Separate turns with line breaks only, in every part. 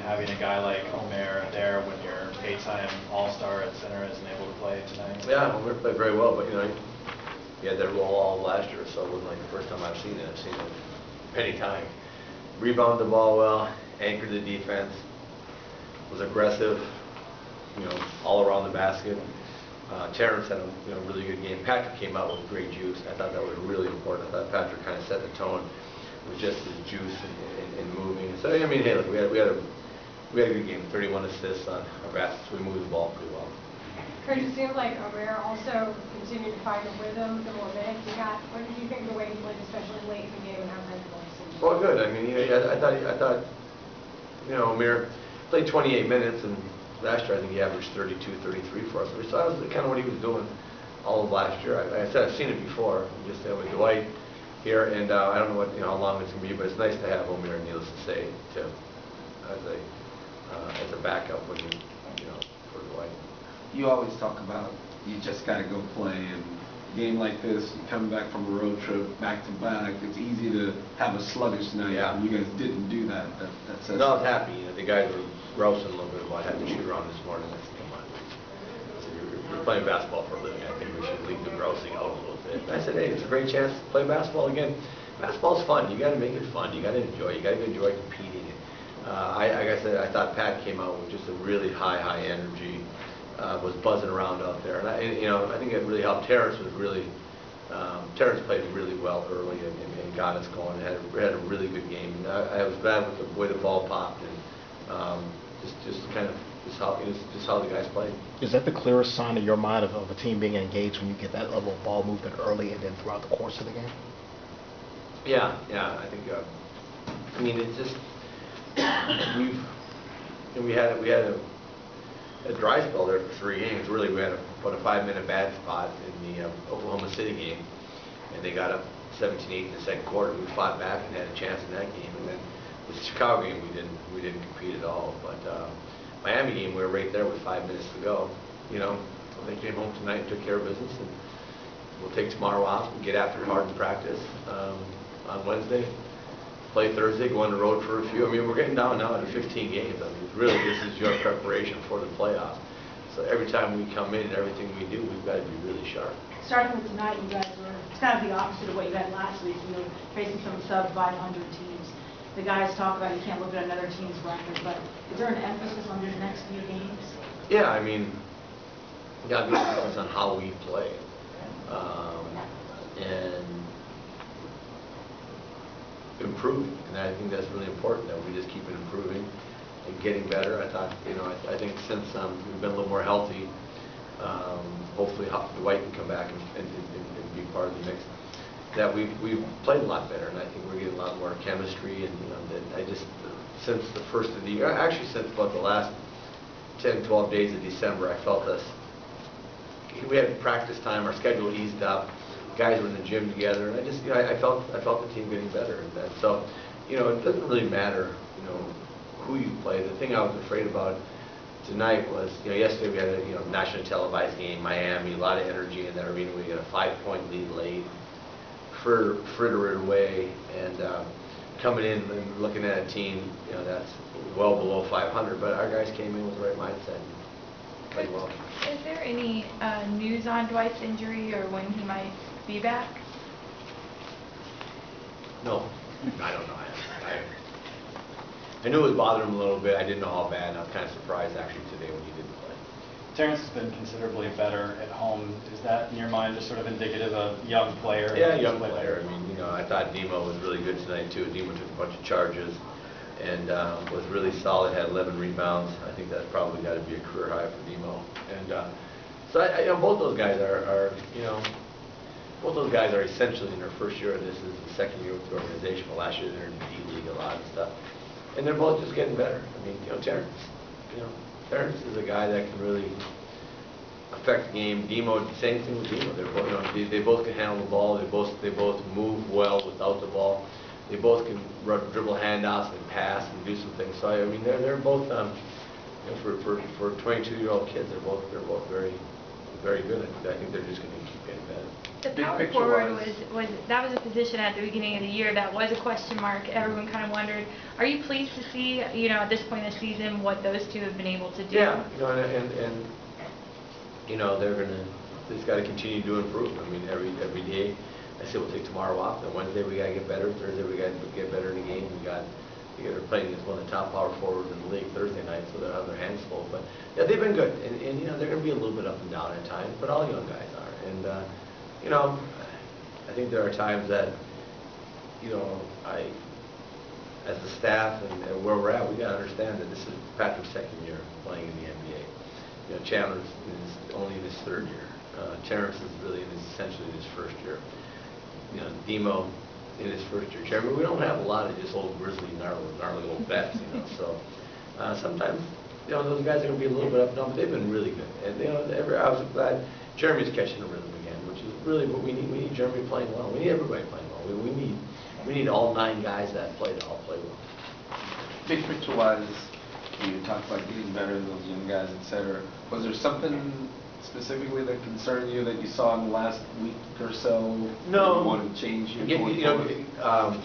having a guy like Omer there when your 8-time All-Star at center isn't able to play tonight?
Yeah, Omer played very well, but he had that role all last year, so it wasn't like the first time I've seen it. I've seen it many times. Rebounded the ball well, anchored the defense, was aggressive, all around the basket. Terrence had a really good game. Patrick came out with great juice. I thought that was really important. I thought Patrick kind of set the tone with just his juice and moving. So I mean, hey, look, we had a good game. 31 assists on our baskets. We moved the ball pretty well.
Coach, it seemed like Omer also continued to find a rhythm the more minutes he got. What did you think of the way he played, especially late in the game and how comfortable he seemed?
Well, good. I mean, I thought Omer played 28 minutes, and last year I think he averaged 32, 33 for us. So that was kind of what he was doing all of last year. I said I've seen it before. Just with Dwight here, and I don't know how long it's going to be, but it's nice to have Omer, needless to say, as a backup when for Dwight.
You always talk about you just got to go play, and a game like this, you come back from a road trip back to back, it's easy to have a sluggish night.
Yeah.
And you guys didn't do that.
No, I was happy. The guys were grousing a little bit about having to shoot around this morning. I said, come on. I said, you're playing basketball for a living. I think we should leave the grousing out a little bit. And I said, hey, it's a great chance to play basketball again. Basketball's fun. You got to make it fun. You got to enjoy. You got to enjoy competing. Like I said, I thought Pat came out with just a really high energy. Was buzzing around out there, and I think it really helped. Terrence Terrence played really well early and got us going. Had a really good game. And I was glad with the way the ball popped, and just how the guys played.
Is that the clearest sign in your mind of a team being engaged when you get that level of ball movement early and then throughout the course of the game?
Yeah. I think. I mean, it's just we had a dry spell there for 3 games. Really, we had about a 5-minute bad spot in the Oklahoma City game, and they got up 17-8 in the second quarter. We fought back and had a chance in that game, and then with the Chicago game, we didn't compete at all. But Miami game, we were right there with 5 minutes to go. They came home tonight and took care of business, and we'll take tomorrow off and get after it hard in practice on Wednesday. Play Thursday, go on the road for a few. I mean, we're getting down now to 15 games. I mean, really, this is your preparation for the playoffs. So every time we come in and everything we do, we've got to be really sharp.
Starting with tonight, you guys were, it's kind of the opposite of what you had last week. Facing some sub-500 teams. The guys talk about you can't look at another team's record, but is there an emphasis on your next few games?
Yeah, I mean, you got to be focused on how we play. And improving, and I think that's really important that we just keep it improving and getting better. I thought, I think since we've been a little more healthy, hopefully Dwight can come back and be part of the mix. That we've played a lot better, and I think we're getting a lot more chemistry. And I just since the first of the year, actually since about the last 10, 12 days of December, I felt us. We had practice time, our schedule eased up. Guys were in the gym together, and I felt the team getting better. And that, so, it doesn't really matter, who you play. The thing I was afraid about tonight was, yesterday we had a nationally televised game, Miami, a lot of energy in that arena. We got a 5-point lead late, frittered away, and coming in and looking at a team, that's well below 500. But our guys came in with the right mindset. Played well.
Is there any news on Dwight's injury or when he might be back?
No, I don't know. I knew it was bothering him a little bit. I didn't know how bad, and I was kind of surprised actually today when he didn't play.
Terrence has been considerably better at home. Is that, in your mind, just sort of indicative of a young player?
Yeah, young player. I mean, I thought Demo was really good tonight too. Demo took a bunch of charges and was really solid. Had 11 rebounds. I think that's probably got to be a career high for Demo. And so both those guys are both those guys are essentially in their first year. This is the second year with the organization. But last year they're in the D League a lot and stuff. And they're both just getting better. I mean, Terrence is a guy that can really affect the game. Demo, same thing with Demo. They're both, they both can handle the ball. They both move well without the ball. They both can dribble handoffs and pass and do some things. So I mean, they're both for 22-year-old kids. They're both very very good. I think they're just going to keep getting better.
The
Big
power
picture
forward
wise-
that was a position at the beginning of the year that was a question mark. Everyone kind of wondered, are you pleased to see, at this point in the season, what those two have been able to do?
Yeah, and they just got to continue to improve. I mean, every day, I say we'll take tomorrow off, and Wednesday we got to get better, Thursday we got to get better in the game. They're playing against one of the top power forwards in the league Thursday night, so they'll have their hands full. But yeah, they've been good, and they're going to be a little bit up and down at times, but all young guys are. And I think there are times that as the staff and where we're at, we got to understand that this is Patrick's second year playing in the NBA. Chandler's is only in his third year. Terrence is really essentially in his first year. Demo in his first year. Jeremy, we don't have a lot of just old grizzly, gnarly old vets, So sometimes, those guys are going to be a little bit up and down, but they've been really good. And I was glad Jeremy's catching the rhythm again, which is really what we need. We need Jeremy playing well. We need everybody playing well. We need all 9 guys that play to all play well.
Big picture wise, you talked about getting better in those young guys, etc. Was there something specifically that concerned you that you saw in the last week or so?
No.
That you wanted to change going forward?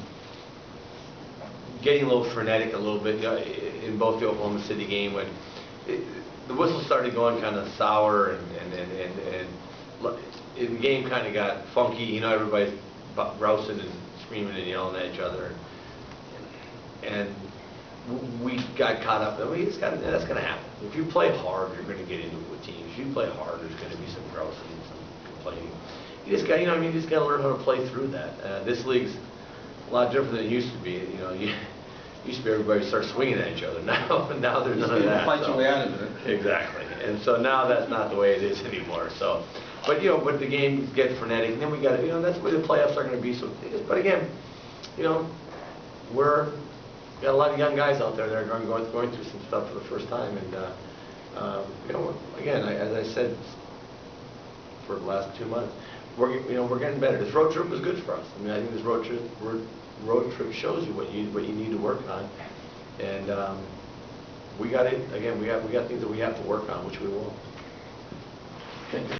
Getting a little frenetic a little bit in both the Oklahoma City game when the whistle started going kind of sour and the game kind of got funky. Everybody's rousing and screaming and yelling at each other, and we got caught up. That's going to happen. If you play hard, you're going to get into it with teams. If you play hard, there's going to be some grousing and some complaining. You just got, you just got to learn how to play through that. This league's a lot different than it used to be. Used to be everybody start swinging at each other. Now there's none of that.
Fight your way out of it.
Exactly. And so now that's not the way it is anymore. So, but the games get frenetic, and then we got that's the way the playoffs are going to be. So, but again, we're got a lot of young guys out there that are going through some stuff for the first time, and again, as I said for the last 2 months, we're getting better. This road trip was good for us. I think this road trip shows you what you need to work on, and we got it. Again, we got things that we have to work on, which we will.
Thank you.